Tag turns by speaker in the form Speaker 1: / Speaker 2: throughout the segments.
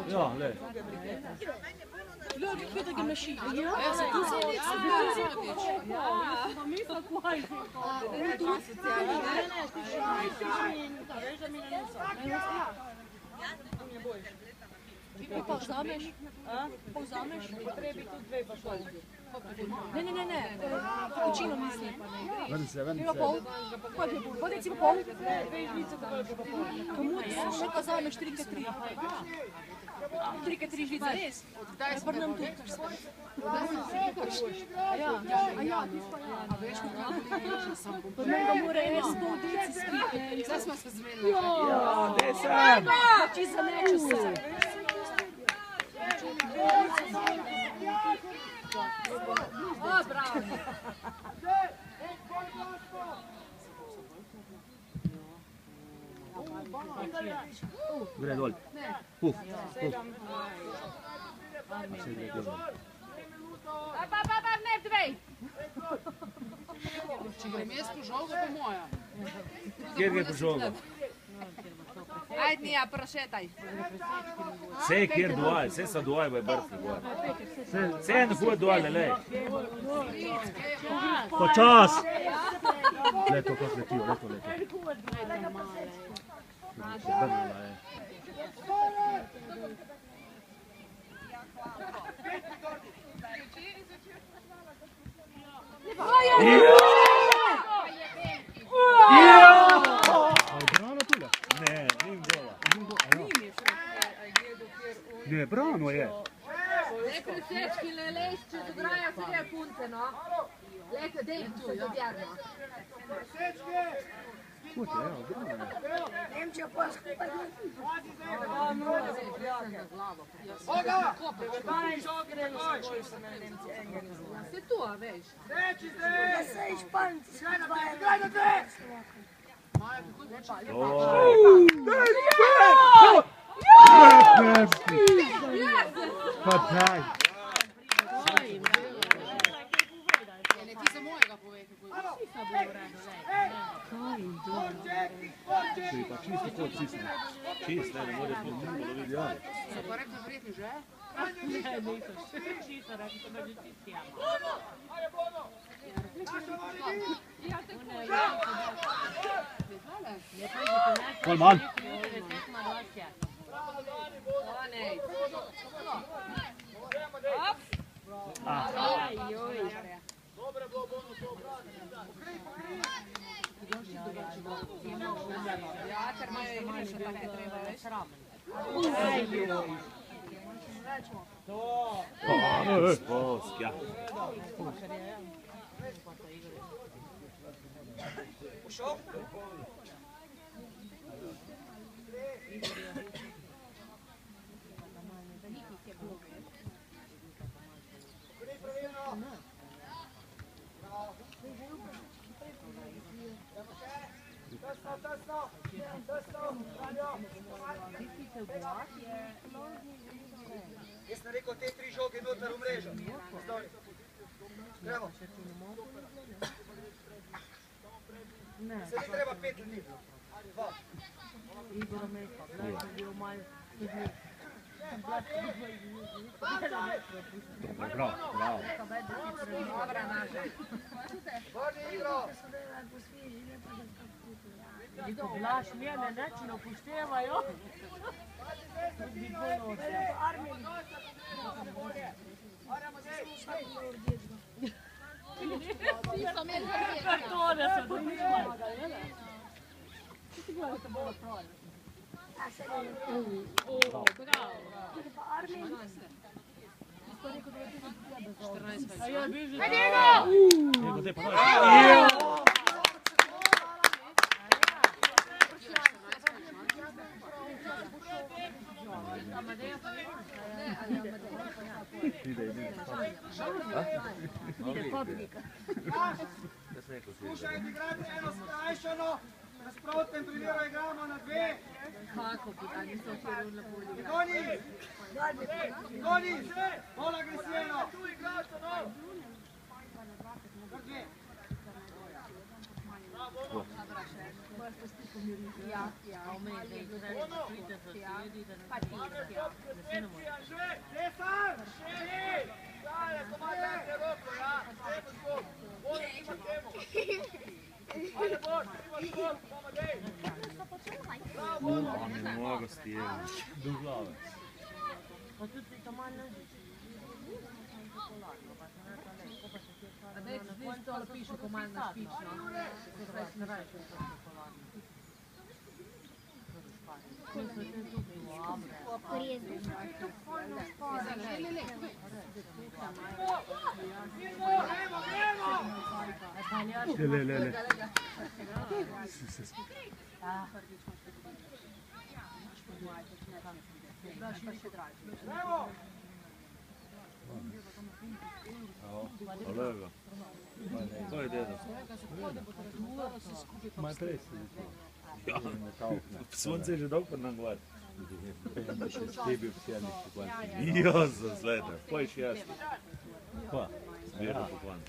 Speaker 1: Ja, le.
Speaker 2: Leuk, ik weet dat ik een machine heb. Ja, Povzameš? Povzameš?
Speaker 3: Potrebi tudi dve pašolki.
Speaker 2: Ne, cappuccino mislim.
Speaker 1: Vrni se.
Speaker 2: Ima pol? Kaj je pol? Vodi si pol?
Speaker 3: Dve žlice dovolj pa pol.
Speaker 2: Komu še pa zameš 3x3? 3x3 žlice, res? Ja, pa nam tudi kar svoje. Ja, a veš, pa mega mora res pol deci skriti. Zdaj smo se zmenili.
Speaker 1: Ja, desem!
Speaker 2: Pa či zaneču se. O, bravo!
Speaker 1: Gre dol. Puf.
Speaker 4: Ne, dvej!
Speaker 5: Če grem jaz po žolgo, pa moja.
Speaker 1: Kjer gre po žolgo?
Speaker 4: Ajde, Nija, prošetaj.
Speaker 1: Vse je kjer dual, vse so dual, bo je brfli gor. Vse je na bude dual, lej. Počas! Leto, kot leti, leto. Brnila je. Ne, brano je.
Speaker 4: Ne prisečki, ne lejš, če dograjo vse punce, no. Lejte, dej, tu, dobjarno.
Speaker 1: Kuće, evo, brano je.
Speaker 2: Nemčija pa skupaj.
Speaker 3: Oga! 12 žog gre goj!
Speaker 4: Se tu, a veš.
Speaker 3: Treći zdaj!
Speaker 2: Da se i španci.
Speaker 3: Graj na dve!
Speaker 1: Pa daj.
Speaker 5: Ne, ti se mojega povej, kako je.
Speaker 1: Če pa čisto kot cisne. Čist, ne moreš po mnogo loviti jale.
Speaker 5: So pa rekli verjetno že?
Speaker 1: Kol manj.
Speaker 3: Dobre je bilo bonus to obrati.
Speaker 4: Ja, ker imajo igrišče, pa ne treba, veš.
Speaker 1: Sposk, ja.
Speaker 3: Ušel? Jaz sem rekel, te 3 žoge noter v mrežo. Gremo. Se ni treba 5 ljudi. 2.
Speaker 1: Bravo.
Speaker 4: Dobra naša.
Speaker 3: Vrni igro.
Speaker 6: Blaž mene neč ne upoštevajo. Kartone so dobivali. Bravo. A ja bi že...
Speaker 1: Nego, te pa daj.
Speaker 3: Skušaj igrati eno skrajšano, nasprotnem primeru igramo na 2.
Speaker 4: Kako bi da niso včeraj na polju.
Speaker 3: Goni, bolj agresivno. Cesar! Dale, comandante Rocco, ja? Ajmo skok. Bolje ima temo. Ajde, Bor, ima skok, pomagaj. Bravo, Bor.
Speaker 1: Ne mogu stijevati. Do glave.
Speaker 6: Pa tudi to manj ne
Speaker 4: A ne, ti to piše komandno špično.
Speaker 6: ne rajš, da je to čokoladno.
Speaker 3: Evo!
Speaker 1: Kolega. To je deda. Ja, sonce je že dolgo pod nam gleda. Jo, za sveta. Poj še jaz. Pa? Zbirno poklan.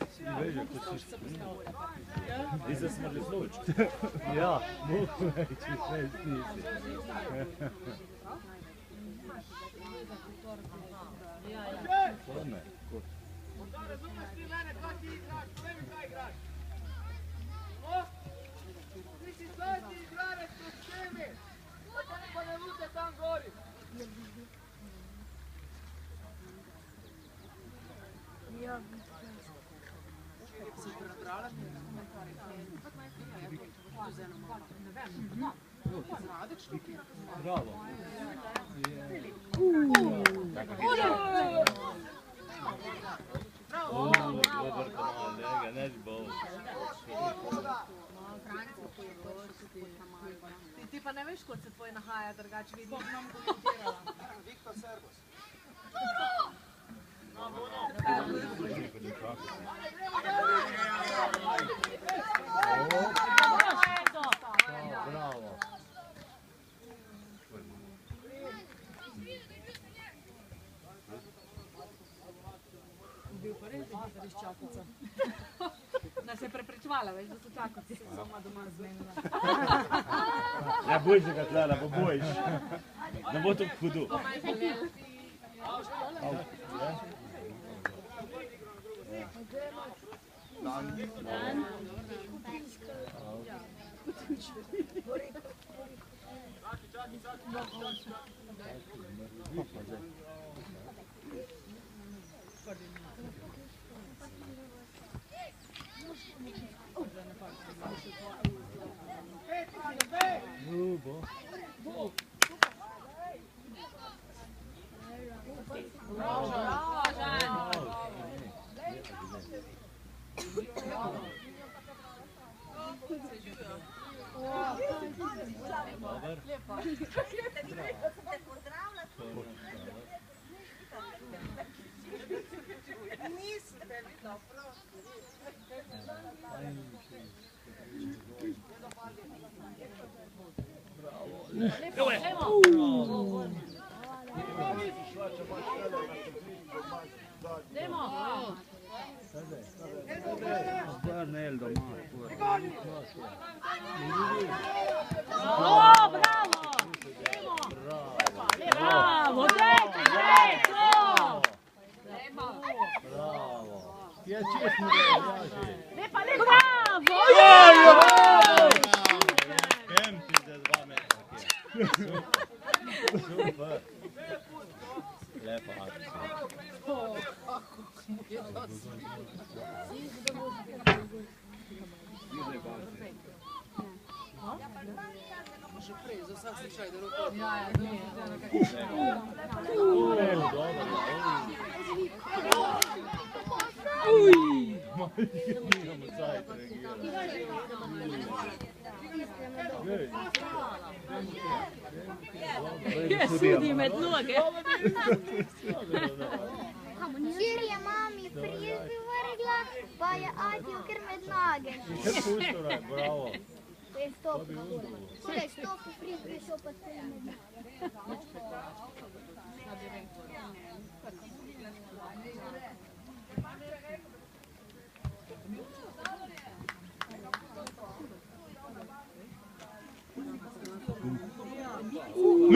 Speaker 1: Ti se smo že slučili.
Speaker 7: Ja, mogu reći, sve snisi.
Speaker 3: Da razumeš ti mene, kad ti igraš, meni kaj igraš? O? Ti si zadnji igrarec u šemi. Pa ne lute tam gori.
Speaker 7: Bravo.
Speaker 1: Dobar kanal, njega, neći bol.
Speaker 4: Ti pa ne veš, kod se tvoj nahaja, drugače vidi.
Speaker 3: Viktor Servus.
Speaker 7: Bravo.
Speaker 4: Nas je prepričevala, veš, da so čakovci. Sama doma zmenila.
Speaker 1: Ja, bojiš ga tlala, pa bojiš. Ne bo to hudo.
Speaker 7: Ljubo. Guarnello,
Speaker 6: Bravo, dretto!
Speaker 7: bravo. Ti è čestno da je
Speaker 6: Bravo!
Speaker 7: Kempi za 2 metra. Super. Lepa akcija.
Speaker 5: Že prej, za vsak slučaj, da roko.
Speaker 7: Nimamo cajt reagirati.
Speaker 6: Sudi med noge.
Speaker 8: Včeraj mami frizbi vrgla, pa je Adjo kar med noge.
Speaker 7: Puštoraj, bravo.
Speaker 8: To je stop. To je stop, frizbi šel pa sve med noge.
Speaker 3: Ei,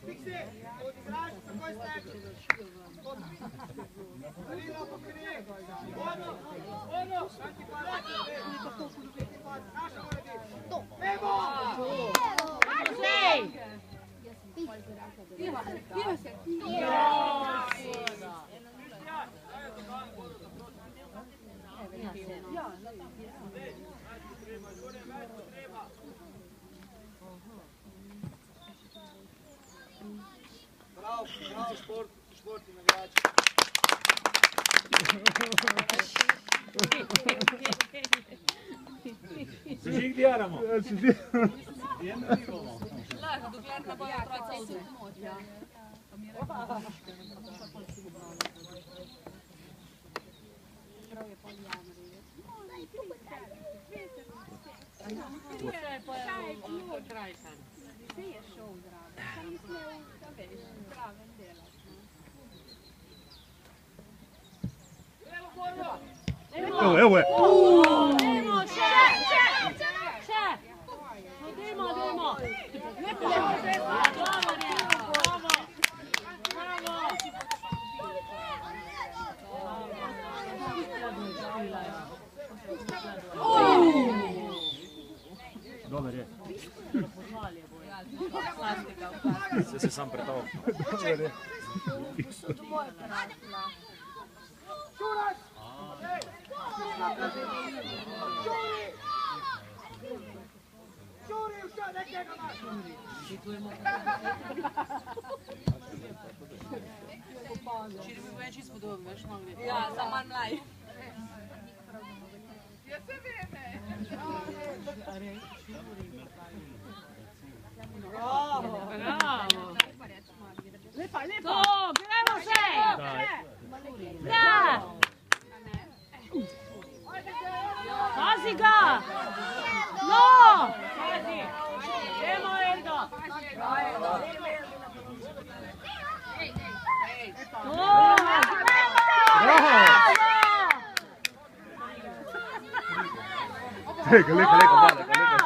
Speaker 3: Pixi, odigraš, takoj steči. Danilo, pokrije. Ono, šanti parat. Naša mora biti. Evo! Bravo, šport i navijači.
Speaker 1: Se že jih diaramo?
Speaker 5: Lahko, dokler ne bojo otroci vsi.
Speaker 7: Evo, evo je.
Speaker 6: Dajmo, še! No, dajmo!
Speaker 7: Dobar je.
Speaker 1: Se se sam pretao.
Speaker 7: Dobar je.
Speaker 3: Čuri, šta, nekega maš.
Speaker 5: Če bi več izpodobil, veš, malo ne.
Speaker 4: Ja, za manj mlaj.
Speaker 6: Bravo! To, gremo še! Da! Pazi ga! No! Pazi! Gremo, Erdo! To!
Speaker 7: Lega, lega, lega, male, lega.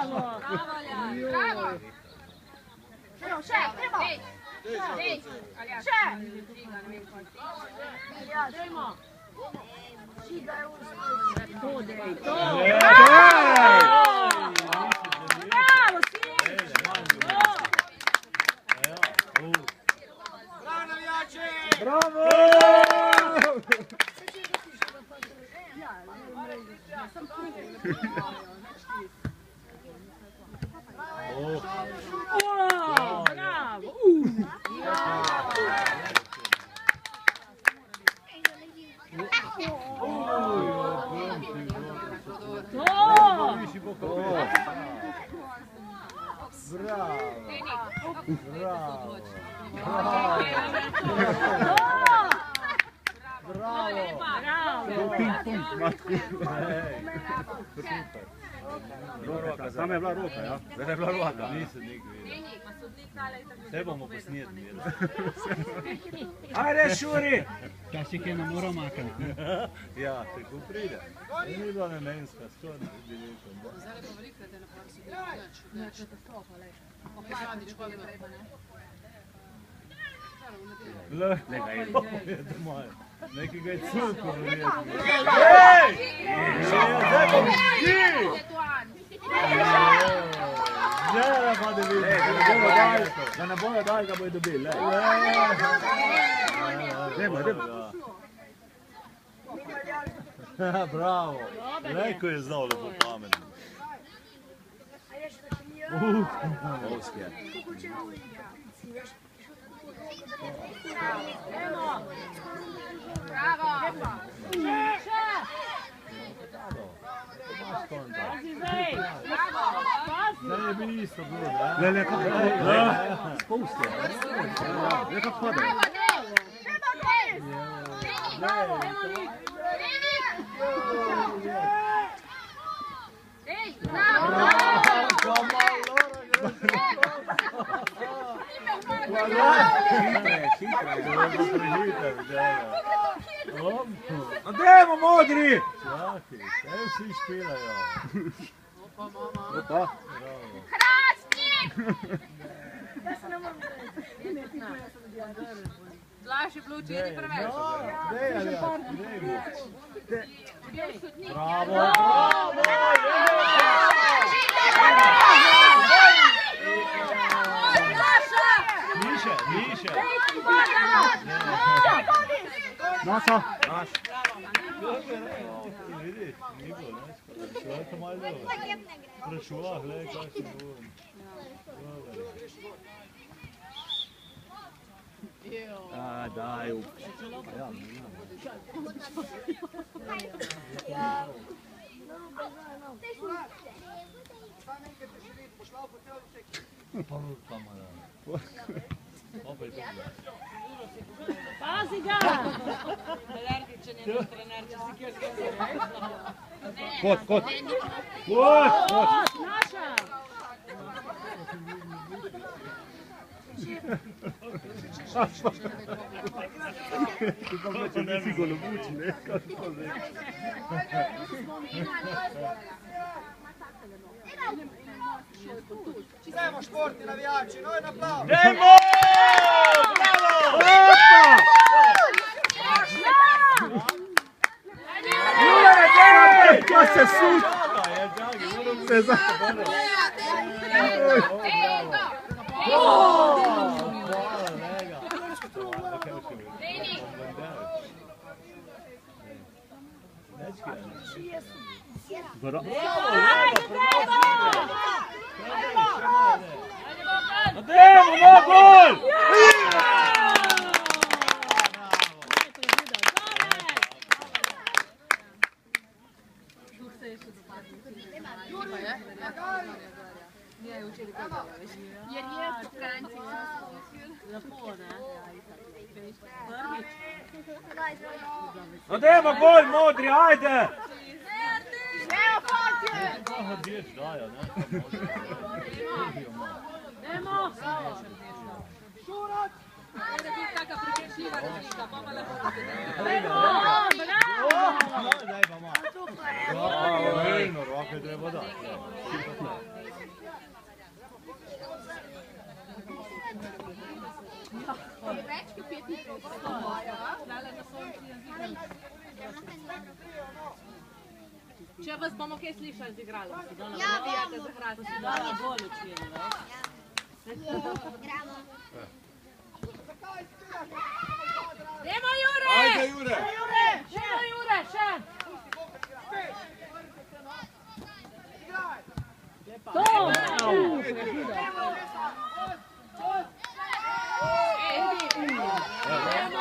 Speaker 4: Bravo!
Speaker 8: Evo, še, evo. Še.
Speaker 6: Dajmo! To, dej, to! Bravo, Sirić!
Speaker 3: Bravo, navijači!
Speaker 7: Bravo!
Speaker 6: Bravo!
Speaker 7: Tam je bila roka, ja?
Speaker 1: Da je bila roka.
Speaker 7: Nisem nikoli videl. Vse bomo posnetili.
Speaker 1: Ajde, Šuri!
Speaker 9: Včasih je ne mora makati.
Speaker 7: Ja, tako pride. Ni bila namenska, stvarno bi rekel.
Speaker 5: Zdaj pa velikrat je na par sodih, nič. Pa zadnjič pa je treba, ne?
Speaker 7: Lega je domaj. Neki ga je curko verjetno.
Speaker 1: Ej!
Speaker 7: Zdaj bom ti! Zdaj pa da vidim.
Speaker 1: Da ne bojo dal, ga bojo dobili.
Speaker 7: Dajmo, dajmo. Bravo. Leko je znal lepo pametno.
Speaker 1: Ovski je.
Speaker 4: Bravo!
Speaker 7: Zdaj je bi isto bilo, da? Le, kako je? Spusti. Le, kako pada?
Speaker 4: Ej, bravo!
Speaker 7: Bravo!
Speaker 1: No dajmo, modri!
Speaker 7: Čakaj, kaj vsi špilajo?
Speaker 4: Blaž je bilo včeraj preveč.
Speaker 7: Bravo! Miše! Naša! Vidiš, ni bilo, ne? Šlo je to malo dobro. Prešuva, gledaj, kaj si bo. Daj,
Speaker 6: Pazi ga!
Speaker 7: Kot!
Speaker 6: Naša!
Speaker 7: To nisi golobuči, ne?
Speaker 3: Idemo športni navijači, noj naplav!
Speaker 1: Dajmo! Bravo!
Speaker 7: Kaj se suč? Se zapada.
Speaker 1: Dajmo, gol!
Speaker 4: Jer je v Franciji.
Speaker 6: Lepo, ne?
Speaker 1: No dajmo gol, modri, ajde!
Speaker 6: Nemo!
Speaker 4: Era biti taka prepričljiva razlika, mama lepo
Speaker 7: Roke treba dati.
Speaker 4: Če vas bomo kaj slišali z igralom, si dala
Speaker 8: Ja,
Speaker 4: navijate
Speaker 8: bomo.
Speaker 4: za Hrvatsko.
Speaker 6: Si dala bolj učili,
Speaker 4: Dajmo Jure!
Speaker 1: Ajde, Jure!
Speaker 4: Dajmo Jure, še!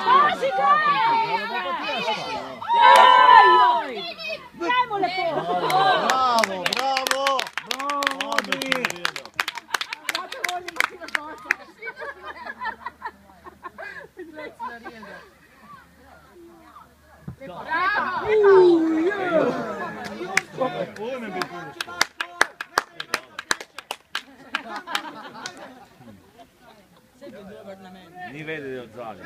Speaker 6: Pazi ga! Dajmo lepo!
Speaker 7: Bravo!
Speaker 1: Ni vedel, da je odzali.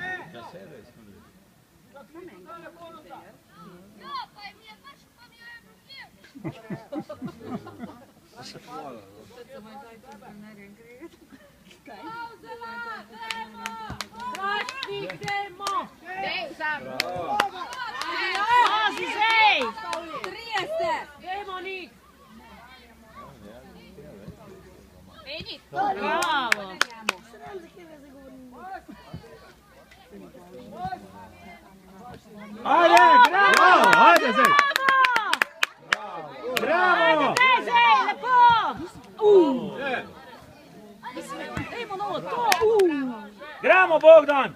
Speaker 6: Zaštikajmo!
Speaker 4: Dej, sam!
Speaker 6: Pazi, zej!
Speaker 4: 30!
Speaker 6: Dajmo nik!
Speaker 4: Eni!
Speaker 6: Bravo!
Speaker 1: Ajde, bravo!
Speaker 7: Ajde, zdaj!
Speaker 1: Bravo!
Speaker 6: Daj, zej, lepo! Dajmo novo, to!
Speaker 1: Gramo, Bogdan!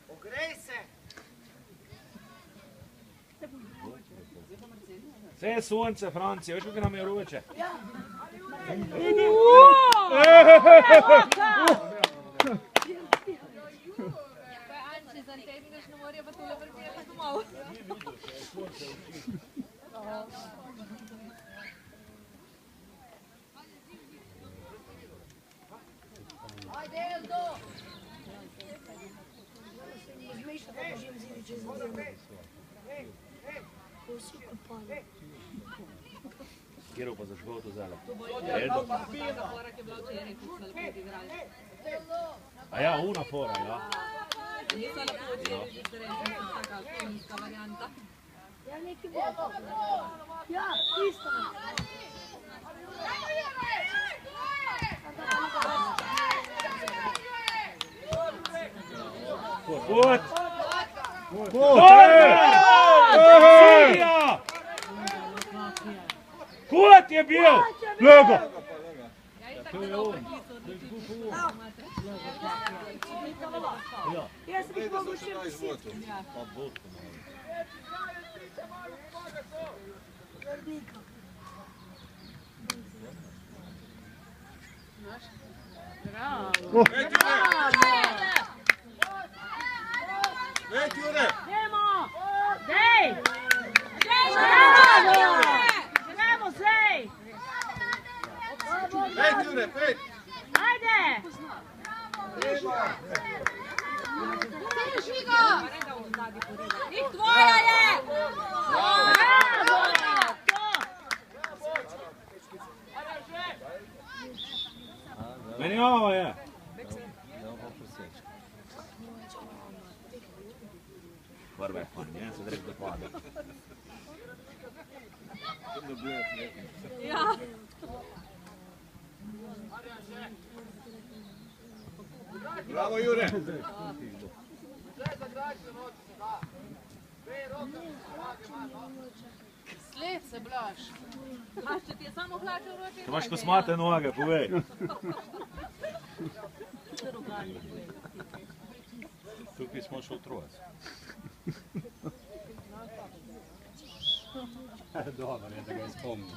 Speaker 3: Ogrej se!
Speaker 1: Vse je sonce, Francija, veš, kako nam je vroče?
Speaker 4: Ajde, Eldo!
Speaker 1: Kjero pa zašel to zelo?
Speaker 4: Korak je bila včeraj, ko so lepo odigrali.
Speaker 1: A ja, una fora, ja.
Speaker 4: Niso lepo včeraj, že se reči, taka filmska varianta.
Speaker 8: Ja, isto.
Speaker 1: Kut! Kut je bil!
Speaker 7: Lego!
Speaker 8: Jaz bi mogel še
Speaker 6: Idemo! Dej! Gremo, sej! Ajde!
Speaker 4: Nik tvoja je!
Speaker 6: Bravo!
Speaker 1: Menjava je. Prva je fajn, ne? Se direkt dopade.
Speaker 4: Ja.
Speaker 3: Bravo, Jure!
Speaker 5: Sled se Blaž.
Speaker 4: A če ti je samo hlače v roči?
Speaker 1: Če imaš kosmate noge, povej.
Speaker 7: Tukaj smo še otroci. Dobro, je, da ga spomnim.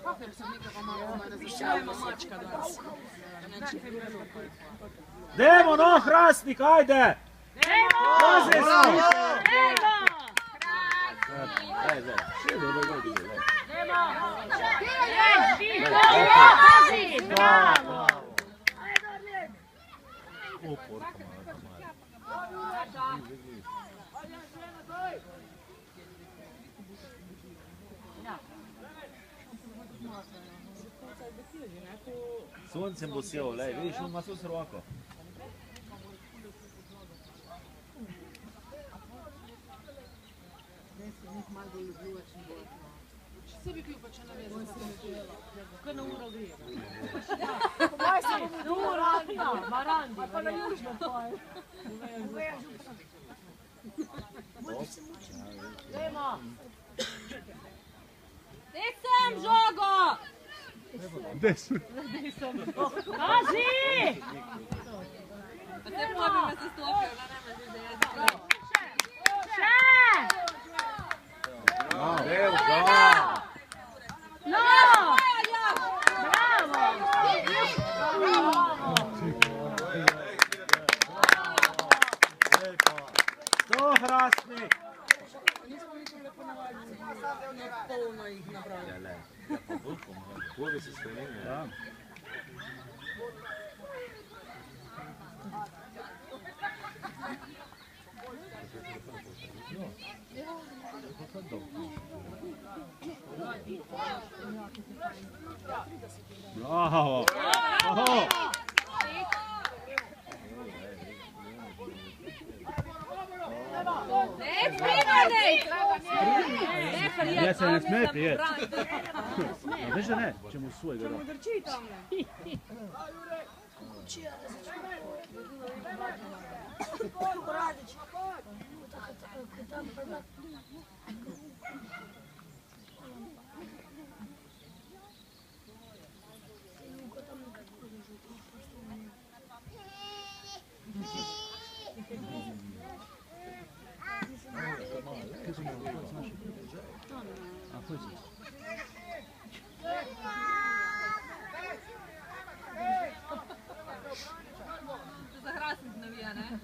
Speaker 5: Kako je sodnika pa malo ne zaščajemo mačka danes?
Speaker 1: Demo, no, Hrastnik, ajde! Pazi,
Speaker 6: Bravo!
Speaker 1: Soncem bo sjel, lej, vidiš, on ima s roko.
Speaker 5: Vse bi pil, pa če ne veš.
Speaker 6: Kaj na uro gre? Na uro, ja, Marandi. Pa na južno poje. Dajmo!
Speaker 4: Dej sem žogo!
Speaker 6: Kaži!
Speaker 4: Pa se pobi me se stopijo, da nema že zdaj.
Speaker 6: Še!
Speaker 1: Evo ga!
Speaker 6: No! Bravo!
Speaker 1: To, Hrastnik!
Speaker 5: Polno jih nabrali.
Speaker 1: Ja, le. Ja, pa bokom, koga si Slovenija? Ja.
Speaker 7: Bravo! Bravo!
Speaker 4: Ne, prima, dej!
Speaker 7: Ja se ne sme prijeti. Veš da ne, če mu svojega da.
Speaker 5: Drči tam.
Speaker 4: Za Hrastnik navija, ne?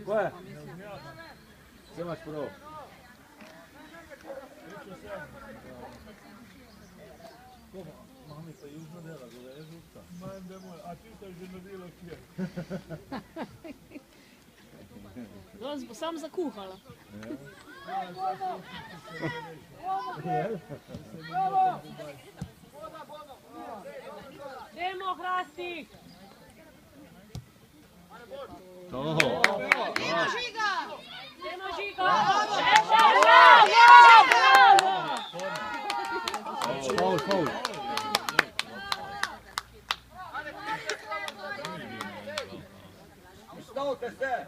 Speaker 1: Ko je? Vse imaš prav.
Speaker 7: Mami pa južno dela, gore je župca. Manj da moj, a ti to že naredila kje?
Speaker 2: Danes bo sam zakuhala.
Speaker 6: Dajmo Hrastik!
Speaker 7: To.
Speaker 2: Dajmo Žiga!
Speaker 6: Dajmo Žiga!
Speaker 7: Faul, faul.
Speaker 3: Ustavite se!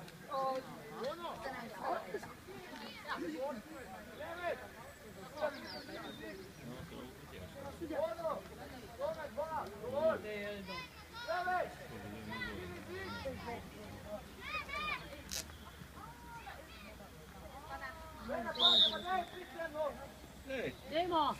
Speaker 6: Dajmo!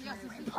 Speaker 4: Ja sam se